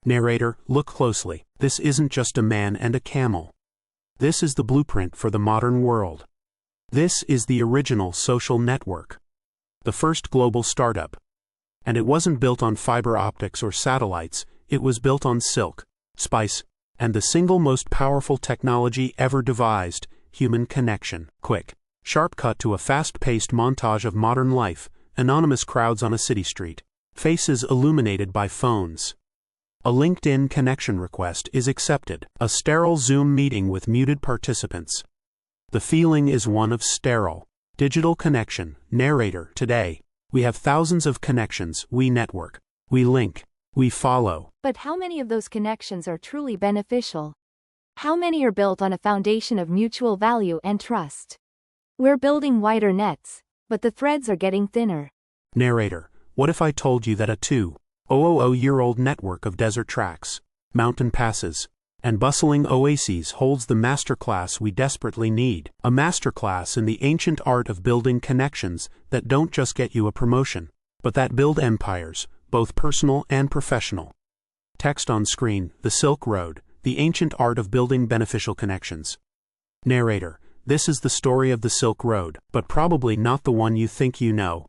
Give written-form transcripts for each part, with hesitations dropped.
Narrator, look closely. This isn't just a man and a camel. This is the blueprint for the modern world. This is the original social network. The first global startup. And it wasn't built on fiber optics or satellites, it was built on silk, spice, and the single most powerful technology ever devised, human connection. Quick, sharp cut to a fast-paced montage of modern life, anonymous crowds on a city street, faces illuminated by phones. A LinkedIn connection request is accepted, a sterile Zoom meeting with muted participants. The feeling is one of sterile, digital connection. Narrator, today, we have thousands of connections, we network, we link, we follow. But how many of those connections are truly beneficial? How many are built on a foundation of mutual value and trust? We're building wider nets, but the threads are getting thinner. Narrator, what if I told you that a 2,000-year-old network of desert tracks, mountain passes, and bustling oases holds the masterclass we desperately need? A masterclass in the ancient art of building connections that don't just get you a promotion, but that build empires, both personal and professional. Text on screen, The Silk Road, the ancient art of building beneficial connections. Narrator, this is the story of the Silk Road, but probably not the one you think you know.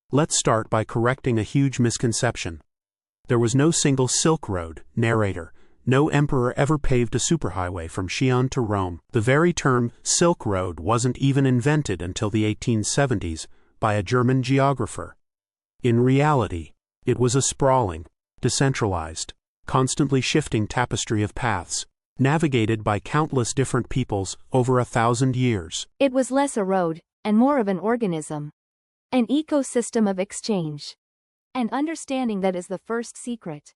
Let's start by correcting a huge misconception. There was no single Silk Road. Narrator, no emperor ever paved a superhighway from Xi'an to Rome. The very term Silk Road wasn't even invented until the 1870s by a German geographer. In reality, it was a sprawling, decentralized, constantly shifting tapestry of paths, navigated by countless different peoples over 1,000 years. It was less a road, and more of an organism. An ecosystem of exchange. And understanding that is the first secret.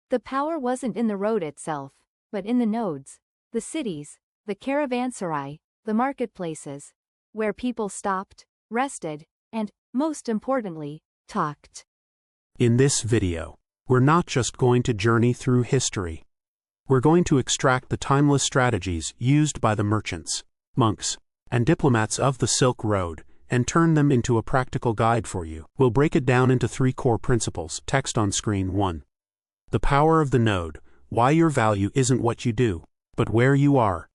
The power wasn't in the road itself, but in the nodes, the cities, the caravanserai, the marketplaces, where people stopped, rested, and, most importantly, talked. In this video, we're not just going to journey through history. We're going to extract the timeless strategies used by the merchants, monks, and diplomats of the Silk Road, and turn them into a practical guide for you. We'll break it down into 3 core principles. Text on screen. 1. The power of the node, why your value isn't what you do, but where you are.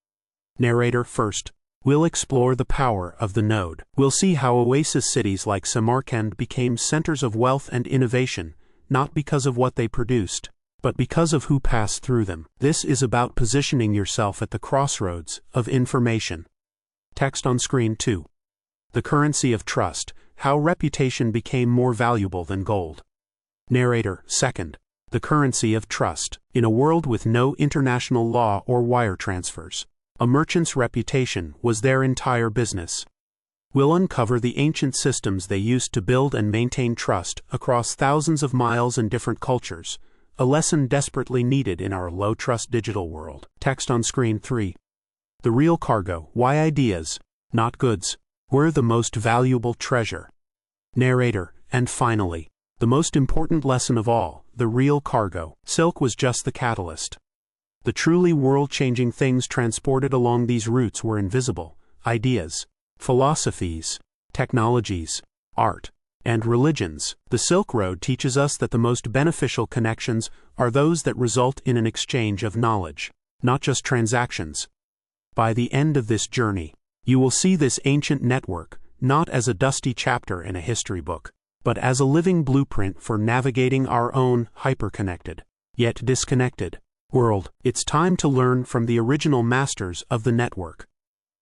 Narrator, first, we'll explore the power of the node. We'll see how oasis cities like Samarkand became centers of wealth and innovation, not because of what they produced, but because of who passed through them. This is about positioning yourself at the crossroads of information. Text on screen. 2. The currency of trust, how reputation became more valuable than gold. Narrator, second, the currency of trust. In a world with no international law or wire transfers, a merchant's reputation was their entire business. We'll uncover the ancient systems they used to build and maintain trust across thousands of miles and different cultures, a lesson desperately needed in our low-trust digital world. Text on screen. 3. The real cargo, why ideas, not goods, were the most valuable treasure. Narrator, and finally, the most important lesson of all, the real cargo. Silk was just the catalyst. The truly world-changing things transported along these routes were invisible: ideas, philosophies, technologies, art, and religions. The Silk Road teaches us that the most beneficial connections are those that result in an exchange of knowledge, not just transactions. By the end of this journey, you will see this ancient network not as a dusty chapter in a history book, but as a living blueprint for navigating our own hyper-connected, yet disconnected, world. It's time to learn from the original masters of the network.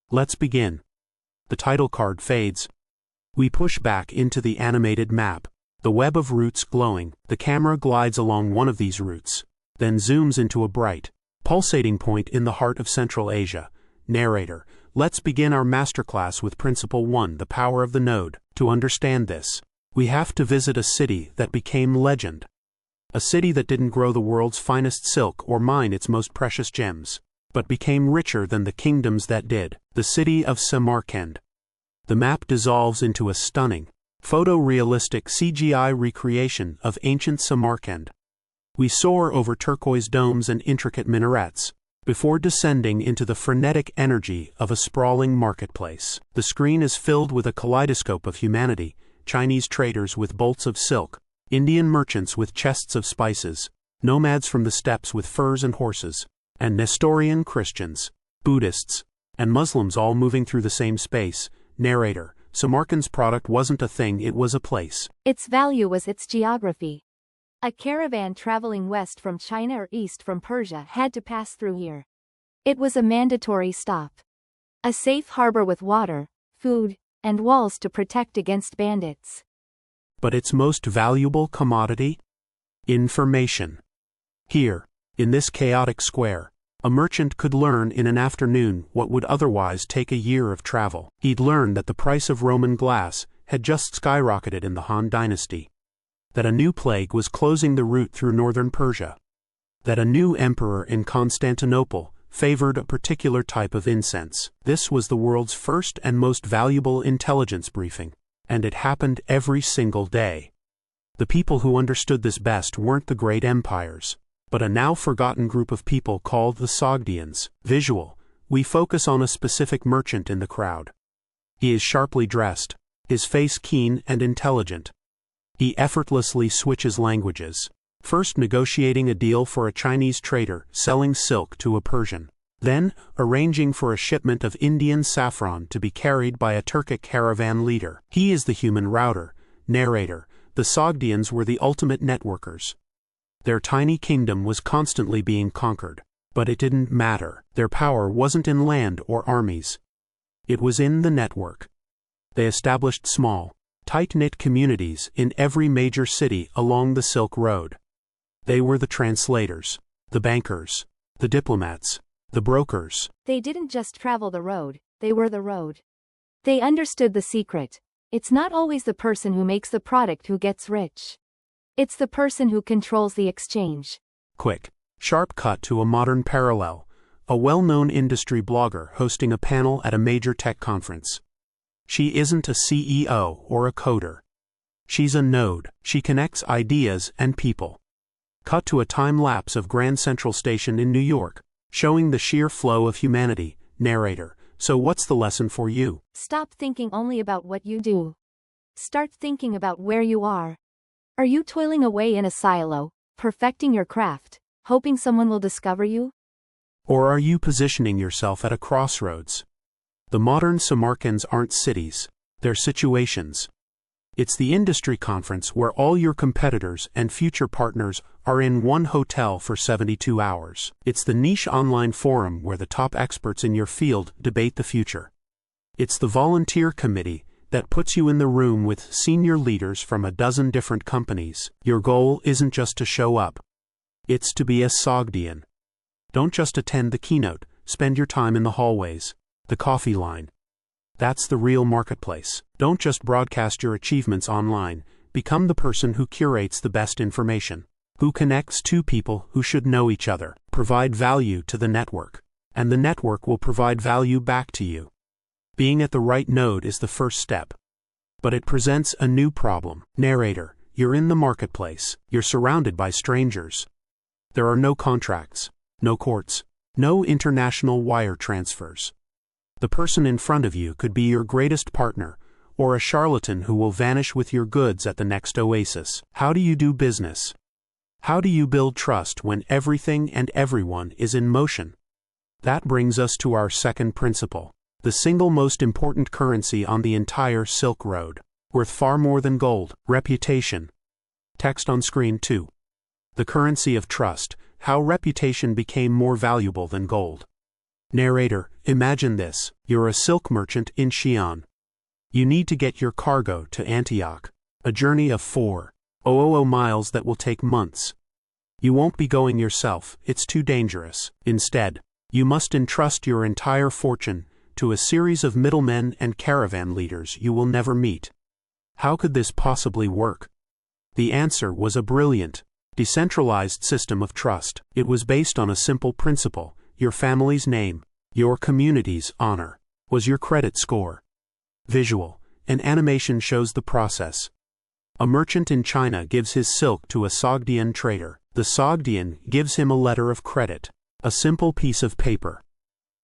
Let's begin. The title card fades. We push back into the animated map, the web of routes glowing. The camera glides along one of these routes, then zooms into a bright, pulsating point in the heart of Central Asia. Narrator, let's begin our masterclass with Principle 1, the power of the node. To understand this, we have to visit a city that became legend. A city that didn't grow the world's finest silk or mine its most precious gems, but became richer than the kingdoms that did. The city of Samarkand. The map dissolves into a stunning, photorealistic CGI recreation of ancient Samarkand. We soar over turquoise domes and intricate minarets, before descending into the frenetic energy of a sprawling marketplace. The screen is filled with a kaleidoscope of humanity: Chinese traders with bolts of silk, Indian merchants with chests of spices, nomads from the steppes with furs and horses, and Nestorian Christians, Buddhists, and Muslims all moving through the same space. Narrator: Samarkand's product wasn't a thing, it was a place. Its value was its geography. A caravan traveling west from China or east from Persia had to pass through here. It was a mandatory stop. A safe harbor with water, food, and walls to protect against bandits. But its most valuable commodity? Information. Here, in this chaotic square, a merchant could learn in an afternoon what would otherwise take a year of travel. He'd learn that the price of Roman glass had just skyrocketed in the Han Dynasty, that a new plague was closing the route through northern Persia, that a new emperor in Constantinople favored a particular type of incense. This was the world's first and most valuable intelligence briefing, and it happened every single day. The people who understood this best weren't the great empires, but a now forgotten group of people called the Sogdians. Visual: we focus on a specific merchant in the crowd. He is sharply dressed, his face keen and intelligent. He effortlessly switches languages, first negotiating a deal for a Chinese trader selling silk to a Persian, then arranging for a shipment of Indian saffron to be carried by a Turkic caravan leader. He is the human router. Narrator: the Sogdians were the ultimate networkers. Their tiny kingdom was constantly being conquered, but it didn't matter. Their power wasn't in land or armies. It was in the network. They established small, tight-knit communities in every major city along the Silk Road. They were the translators, the bankers, the diplomats, the brokers. They didn't just travel the road, they were the road. They understood the secret. It's not always the person who makes the product who gets rich. It's the person who controls the exchange. Quick, sharp cut to a modern parallel. A well-known industry blogger hosting a panel at a major tech conference. She isn't a CEO or a coder. She's a node. She connects ideas and people. Cut to a time-lapse of Grand Central Station in New York, showing the sheer flow of humanity. Narrator: so what's the lesson for you? Stop thinking only about what you do. Start thinking about where you are. Are you toiling away in a silo, perfecting your craft, hoping someone will discover you? Or are you positioning yourself at a crossroads? The modern Samarkands aren't cities, they're situations. It's the industry conference where all your competitors and future partners are in one hotel for 72 hours. It's the niche online forum where the top experts in your field debate the future. It's the volunteer committee that puts you in the room with senior leaders from a dozen different companies. Your goal isn't just to show up. It's to be a Sogdian. Don't just attend the keynote, spend your time in the hallways, the coffee line. That's the real marketplace. Don't just broadcast your achievements online, become the person who curates the best information, who connects two people who should know each other. Provide value to the network, and the network will provide value back to you. Being at the right node is the first step. But it presents a new problem. Narrator: you're in the marketplace. You're surrounded by strangers. There are no contracts, no courts, no international wire transfers. The person in front of you could be your greatest partner, or a charlatan who will vanish with your goods at the next oasis. How do you do business? How do you build trust when everything and everyone is in motion? That brings us to our second principle. The single most important currency on the entire Silk Road, worth far more than gold: reputation. Text on screen 2. The currency of trust, how reputation became more valuable than gold. Narrator: imagine this. You're a silk merchant in Xi'an. You need to get your cargo to Antioch, a journey of 4,000 miles that will take months. You won't be going yourself, it's too dangerous. Instead, you must entrust your entire fortune to a series of middlemen and caravan leaders you will never meet. How could this possibly work? The answer was a brilliant, decentralized system of trust. It was based on a simple principle: your family's name, your community's honor, was your credit score. Visual: an animation shows the process. A merchant in China gives his silk to a Sogdian trader. The Sogdian gives him a letter of credit, a simple piece of paper.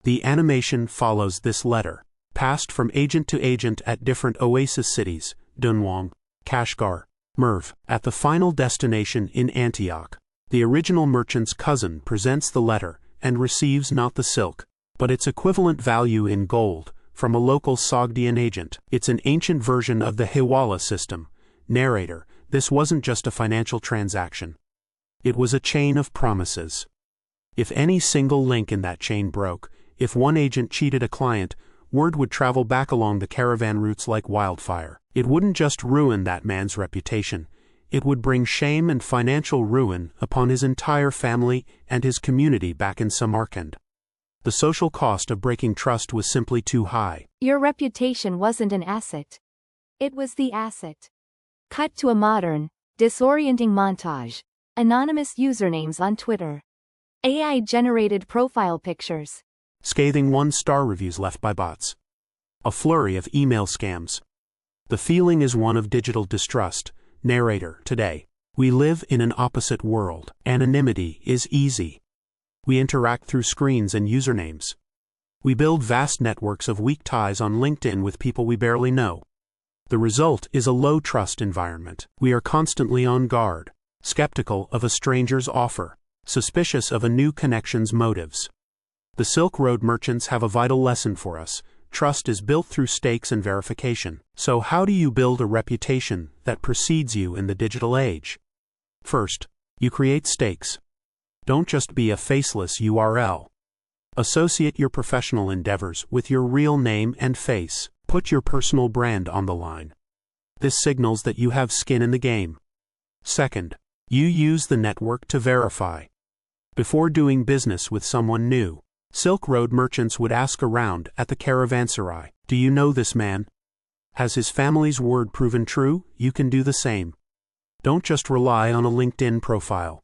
The animation follows this letter, passed from agent to agent at different oasis cities: Dunhuang, Kashgar, Merv. At the final destination in Antioch, The original merchant's cousin presents the letter and receives not the silk, but its equivalent value in gold from a local Sogdian agent. It's an ancient version of the Hawala system. Narrator: this wasn't just a financial transaction. It was a chain of promises. If any single link in that chain broke, if one agent cheated a client, word would travel back along the caravan routes like wildfire. It wouldn't just ruin that man's reputation, it would bring shame and financial ruin upon his entire family and his community back in Samarkand. The social cost of breaking trust was simply too high. Your reputation wasn't an asset. It was the asset. Cut to a modern, disorienting montage. Anonymous usernames on Twitter. AI-generated profile pictures. Scathing one-star reviews left by bots. A flurry of email scams. The feeling is one of digital distrust. Narrator: today, we live in an opposite world. Anonymity is easy. We interact through screens and usernames. We build vast networks of weak ties on LinkedIn with people we barely know. The result is a low-trust environment. We are constantly on guard, skeptical of a stranger's offer, suspicious of a new connection's motives. The Silk Road merchants have a vital lesson for us. Trust is built through stakes and verification. So how do you build a reputation that precedes you in the digital age? First, you create stakes. Don't just be a faceless URL. Associate your professional endeavors with your real name and face. Put your personal brand on the line. This signals that you have skin in the game. Second, you use the network to verify. Before doing business with someone new, Silk Road merchants would ask around at the caravanserai, "Do you know this man? Has his family's word proven true?" You can do the same. Don't just rely on a LinkedIn profile.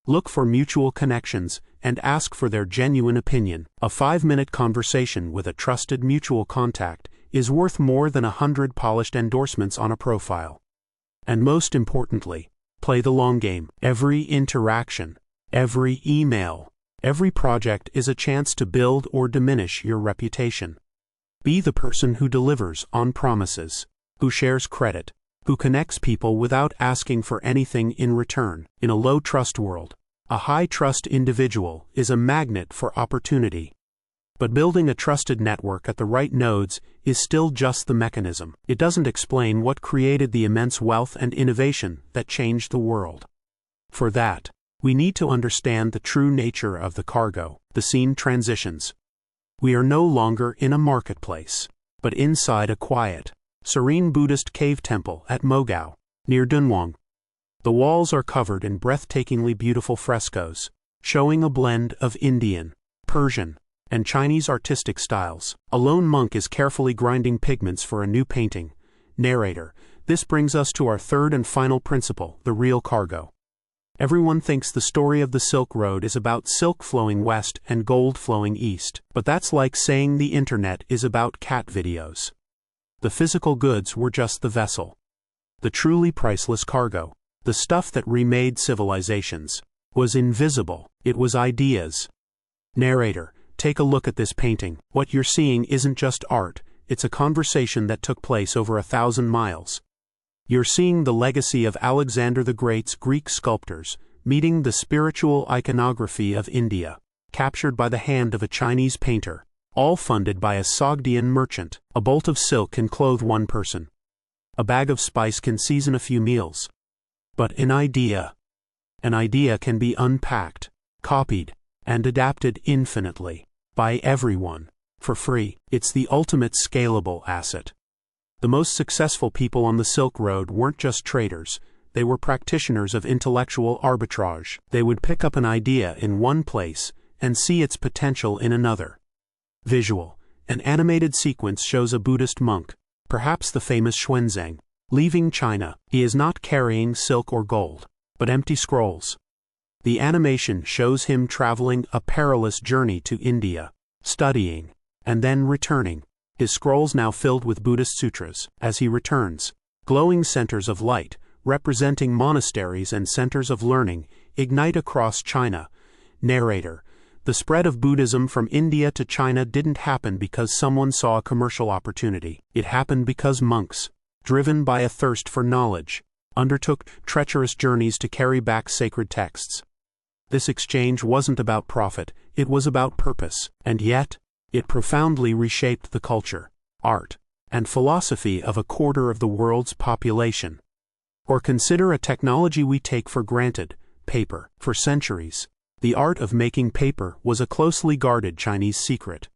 Look for mutual connections and ask for their genuine opinion. A 5-minute conversation with a trusted mutual contact is worth more than 100 polished endorsements on a profile. And most importantly, play the long game. Every interaction, every email, every project is a chance to build or diminish your reputation. Be the person who delivers on promises, who shares credit, who connects people without asking for anything in return. In a low-trust world, a high-trust individual is a magnet for opportunity. But building a trusted network at the right nodes is still just the mechanism. It doesn't explain what created the immense wealth and innovation that changed the world. For that, we need to understand the true nature of the cargo. The scene transitions. We are no longer in a marketplace, but inside a quiet, serene Buddhist cave temple at Mogao, near Dunhuang. The walls are covered in breathtakingly beautiful frescoes, showing a blend of Indian, Persian, and Chinese artistic styles. A lone monk is carefully grinding pigments for a new painting. Narrator: this brings us to our third and final principle, the real cargo. Everyone thinks the story of the Silk Road is about silk flowing west and gold flowing east, but that's like saying the internet is about cat videos. The physical goods were just the vessel. The truly priceless cargo, the stuff that remade civilizations, was invisible. It was ideas. Narrator: take a look at this painting. What you're seeing isn't just art, it's a conversation that took place over 1,000 miles. You're seeing the legacy of Alexander the Great's Greek sculptors, meeting the spiritual iconography of India, captured by the hand of a Chinese painter, all funded by a Sogdian merchant. A bolt of silk can clothe one person. A bag of spice can season a few meals. But an idea can be unpacked, copied, and adapted infinitely, by everyone, for free. It's the ultimate scalable asset. The most successful people on the Silk Road weren't just traders, they were practitioners of intellectual arbitrage. They would pick up an idea in one place and see its potential in another. Visual: an animated sequence shows a Buddhist monk, perhaps the famous Xuanzang, leaving China. He is not carrying silk or gold, but empty scrolls. The animation shows him traveling a perilous journey to India, studying, and then returning. His scrolls now filled with Buddhist sutras. As he returns, glowing centers of light, representing monasteries and centers of learning, ignite across China. Narrator: the spread of Buddhism from India to China didn't happen because someone saw a commercial opportunity. It happened because monks, driven by a thirst for knowledge, undertook treacherous journeys to carry back sacred texts. This exchange wasn't about profit, it was about purpose, and yet, it profoundly reshaped the culture, art, and philosophy of a quarter of the world's population. Or consider a technology we take for granted, paper. For centuries, the art of making paper was a closely guarded Chinese secret.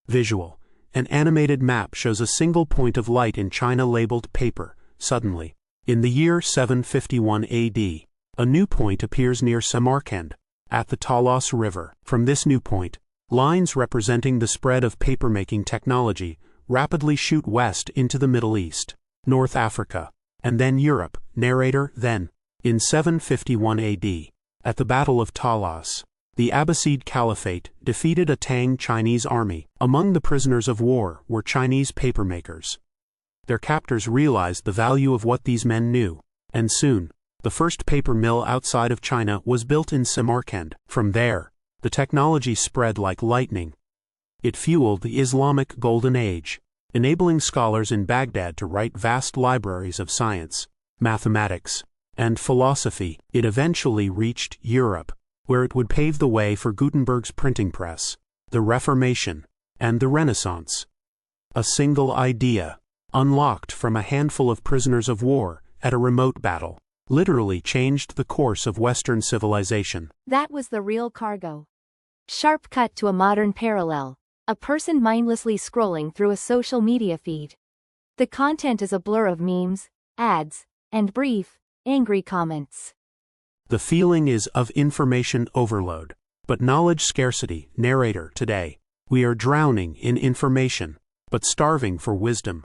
Visual. An animated map shows a single point of light in China labeled paper. Suddenly, in the year 751 AD, a new point appears near Samarkand, at the Talas River. From this new point, lines representing the spread of papermaking technology rapidly shoot west into the Middle East, North Africa, and then Europe. Narrator. Then, in 751 AD, at the Battle of Talas, the Abbasid Caliphate defeated a Tang Chinese army. Among the prisoners of war were Chinese papermakers. Their captors realized the value of what these men knew, and soon, the first paper mill outside of China was built in Samarkand. From there, the technology spread like lightning. It fueled the Islamic Golden Age, enabling scholars in Baghdad to write vast libraries of science, mathematics, and philosophy. It eventually reached Europe, where it would pave the way for Gutenberg's printing press, the Reformation, and the Renaissance. A single idea, unlocked from a handful of prisoners of war at a remote battle, literally changed the course of Western civilization. That was the real cargo. Sharp cut to a modern parallel. A person mindlessly scrolling through a social media feed. The content is a blur of memes, ads, and brief, angry comments. The feeling is of information overload, but knowledge scarcity. Narrator. Today, we are drowning in information, but starving for wisdom.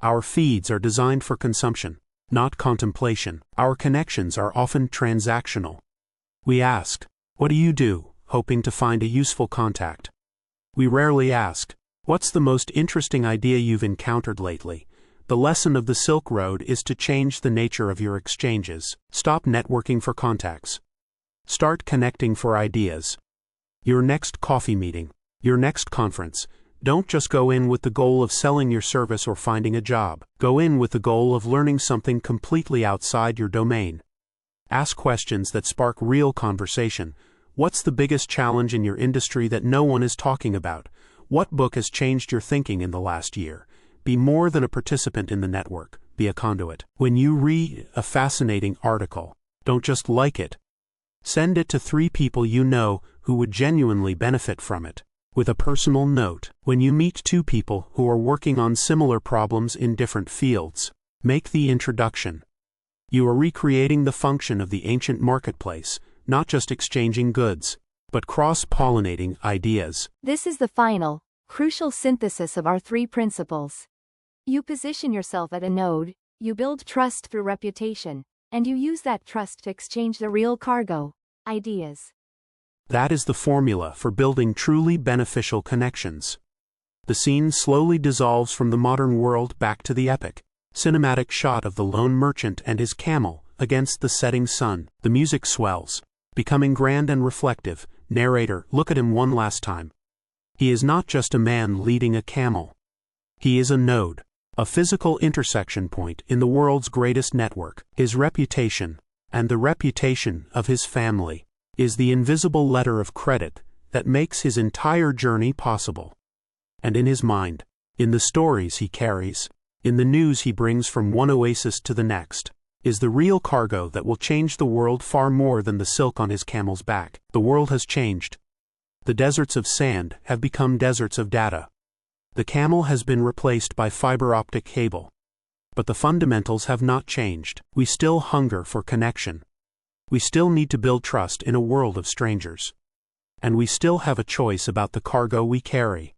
Our feeds are designed for consumption, not contemplation. Our connections are often transactional. We ask, "What do you do?" hoping to find a useful contact. We rarely ask, "What's the most interesting idea you've encountered lately?" The lesson of the Silk Road is to change the nature of your exchanges. Stop networking for contacts. Start connecting for ideas. Your next coffee meeting, your next conference, don't just go in with the goal of selling your service or finding a job. Go in with the goal of learning something completely outside your domain. Ask questions that spark real conversation. What's the biggest challenge in your industry that no one is talking about? What book has changed your thinking in the last year? Be more than a participant in the network, be a conduit. When you read a fascinating article, don't just like it. Send it to 3 people you know who would genuinely benefit from it. With a personal note, when you meet 2 people who are working on similar problems in different fields, make the introduction. You are recreating the function of the ancient marketplace, not just exchanging goods, but cross-pollinating ideas. This is the final, crucial synthesis of our 3 principles. You position yourself at a node, you build trust through reputation, and you use that trust to exchange the real cargo, ideas. That is the formula for building truly beneficial connections. The scene slowly dissolves from the modern world back to the epic, cinematic shot of the lone merchant and his camel against the setting sun. The music swells, becoming grand and reflective. Narrator. Look at him one last time. He is not just a man leading a camel. He is a node, a physical intersection point in the world's greatest network. His reputation, and the reputation of his family, is the invisible letter of credit that makes his entire journey possible. And in his mind, in the stories he carries, in the news he brings from one oasis to the next, is the real cargo that will change the world far more than the silk on his camel's back. The world has changed. The deserts of sand have become deserts of data. The camel has been replaced by fiber optic cable. But the fundamentals have not changed. We still hunger for connection. We still need to build trust in a world of strangers. And we still have a choice about the cargo we carry.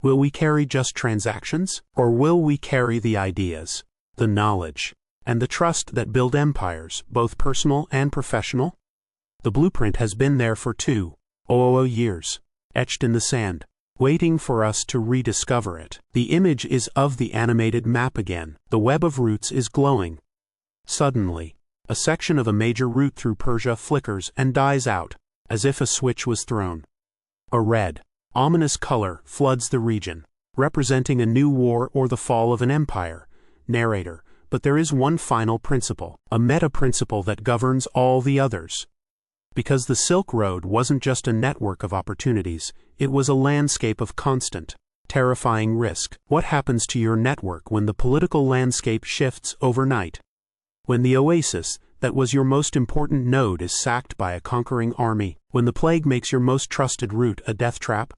Will we carry just transactions? Or will we carry the ideas, the knowledge, and the trust that build empires, both personal and professional? The blueprint has been there for 2,000 years, etched in the sand, waiting for us to rediscover it. The image is of the animated map again. The web of roots is glowing. Suddenly, a section of a major route through Persia flickers and dies out, as if a switch was thrown. A red, ominous color floods the region, representing a new war or the fall of an empire. Narrator. But there is one final principle, a meta-principle that governs all the others. Because the Silk Road wasn't just a network of opportunities, it was a landscape of constant, terrifying risk. What happens to your network when the political landscape shifts overnight? When the oasis that was your most important node is sacked by a conquering army? When the plague makes your most trusted route a death trap?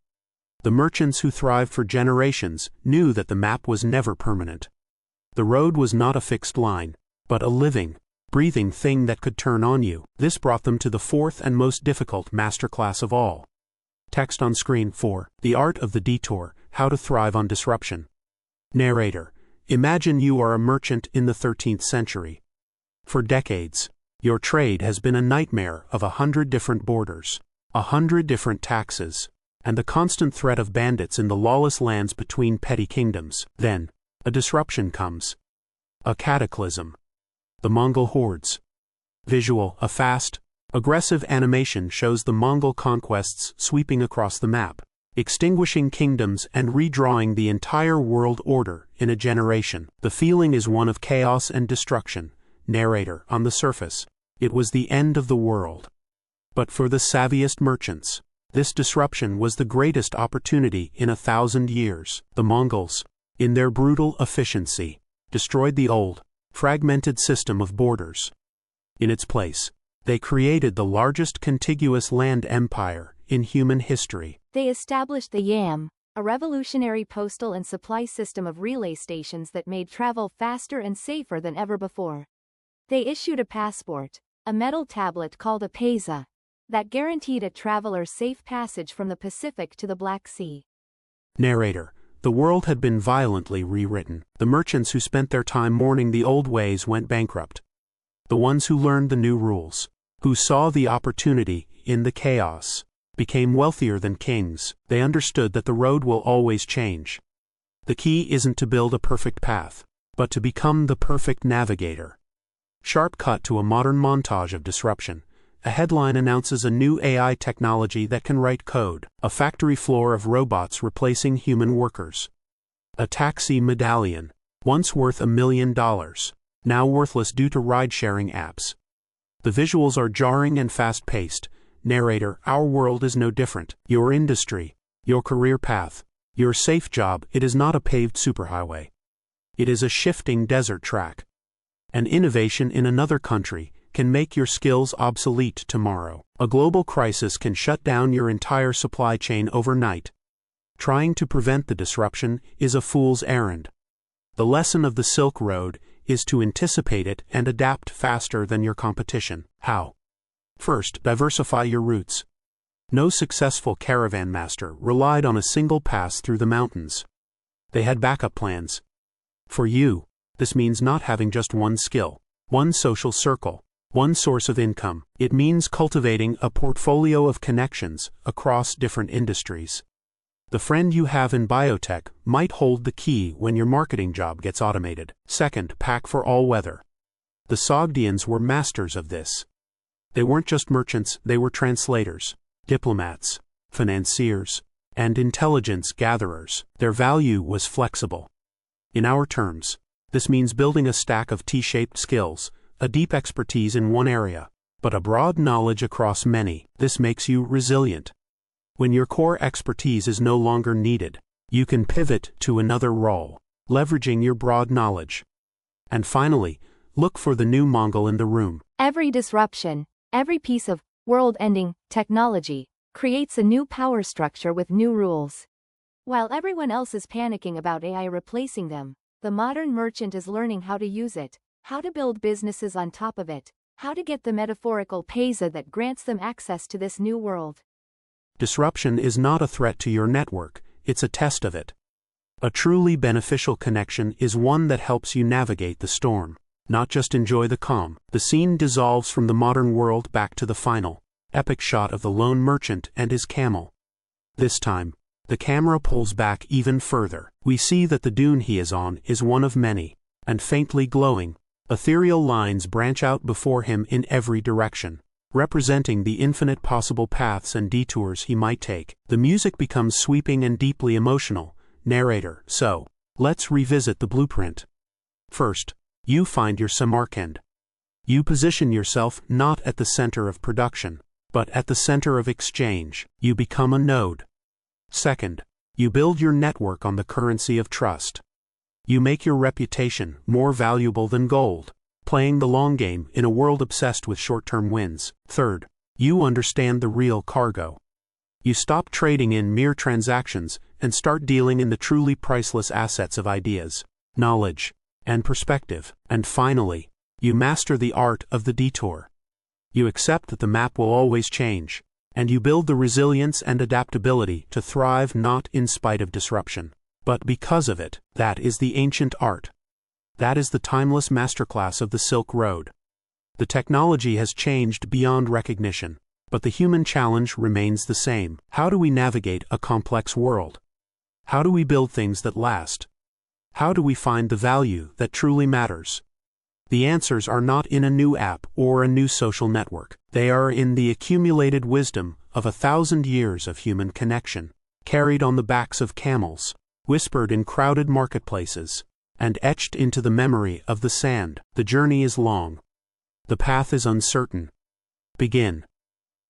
The merchants who thrived for generations knew that the map was never permanent. The road was not a fixed line, but a living, breathing thing that could turn on you. This brought them to the fourth and most difficult masterclass of all. Text on screen 4. The Art of the Detour, How to Thrive on Disruption. Narrator: imagine you are a merchant in the 13th century. For decades, your trade has been a nightmare of 100 different borders, 100 different taxes, and the constant threat of bandits in the lawless lands between petty kingdoms. Then, a disruption comes. A cataclysm. The Mongol hordes. Visual: a fast, aggressive animation shows the Mongol conquests sweeping across the map, extinguishing kingdoms and redrawing the entire world order in a generation. The feeling is one of chaos and destruction. Narrator: on the surface, it was the end of the world. But for the savviest merchants, this disruption was the greatest opportunity in 1,000 years. The Mongols, in their brutal efficiency, destroyed the old, fragmented system of borders. In its place, they created the largest contiguous land empire in human history. They established the YAM, a revolutionary postal and supply system of relay stations that made travel faster and safer than ever before. They issued a passport, a metal tablet called a paisa, that guaranteed a traveler safe passage from the Pacific to the Black Sea. Narrator: the world had been violently rewritten. The merchants who spent their time mourning the old ways went bankrupt. The ones who learned the new rules, who saw the opportunity in the chaos, became wealthier than kings. They understood that the road will always change. The key isn't to build a perfect path, but to become the perfect navigator. Sharp cut to a modern montage of disruption. A headline announces a new AI technology that can write code. A factory floor of robots replacing human workers. A taxi medallion, once worth $1 million, now worthless due to ride-sharing apps. The visuals are jarring and fast-paced. Narrator: our world is no different. Your industry, your career path, your safe job, it is not a paved superhighway. It is a shifting desert track. An innovation in another country can make your skills obsolete tomorrow. A global crisis can shut down your entire supply chain overnight. Trying to prevent the disruption is a fool's errand. The lesson of the Silk Road is to anticipate it and adapt faster than your competition. How? First, diversify your routes. No successful caravan master relied on a single pass through the mountains. They had backup plans. For you, this means not having just one skill, one social circle, one source of income. It means cultivating a portfolio of connections across different industries. The friend you have in biotech might hold the key when your marketing job gets automated. Second, pack for all weather. The Sogdians were masters of this. They weren't just merchants, they were translators, diplomats, financiers, and intelligence gatherers. Their value was flexible. In our terms, this means building a stack of T-shaped skills, a deep expertise in one area, but a broad knowledge across many. This makes you resilient. When your core expertise is no longer needed, you can pivot to another role, leveraging your broad knowledge. And finally, look for the new Mongol in the room. Every disruption, every piece of world-ending technology creates a new power structure with new rules. While everyone else is panicking about AI replacing them, the modern merchant is learning how to use it, how to build businesses on top of it, how to get the metaphorical paisa that grants them access to this new world. Disruption is not a threat to your network, it's a test of it. A truly beneficial connection is one that helps you navigate the storm, not just enjoy the calm. The scene dissolves from the modern world back to the final, epic shot of the lone merchant and his camel. This time, the camera pulls back even further. We see that the dune he is on is one of many, and faintly glowing, ethereal lines branch out before him in every direction, representing the infinite possible paths and detours he might take. The music becomes sweeping and deeply emotional. Narrator: so, let's revisit the blueprint. First, you find your Samarkand. You position yourself not at the center of production, But at the center of exchange, you become a node. Second, you build your network on the currency of trust. You make your reputation more valuable than gold, playing the long game in a world obsessed with short-term wins. Third, you understand the real cargo. You stop trading in mere transactions and start dealing in the truly priceless assets of ideas, knowledge, and perspective. And finally, you master the art of the detour. You accept that the map will always change, and you build the resilience and adaptability to thrive not in spite of disruption, but because of it. That is the ancient art. That is the timeless masterclass of the Silk Road. The technology has changed beyond recognition, but the human challenge remains the same. How do we navigate a complex world? How do we build things that last? How do we find the value that truly matters? The answers are not in a new app or a new social network. They are in the accumulated wisdom of 1,000 years of human connection, carried on the backs of camels, whispered in crowded marketplaces, and etched into the memory of the sand. The journey is long. The path is uncertain. Begin.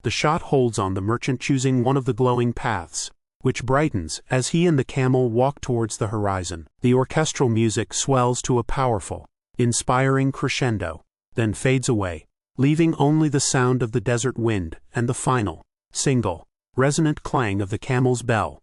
The shot holds on the merchant, choosing one of the glowing paths, which brightens as he and the camel walk towards the horizon. The orchestral music swells to a powerful, inspiring crescendo, then fades away, leaving only the sound of the desert wind and the final, single, resonant clang of the camel's bell.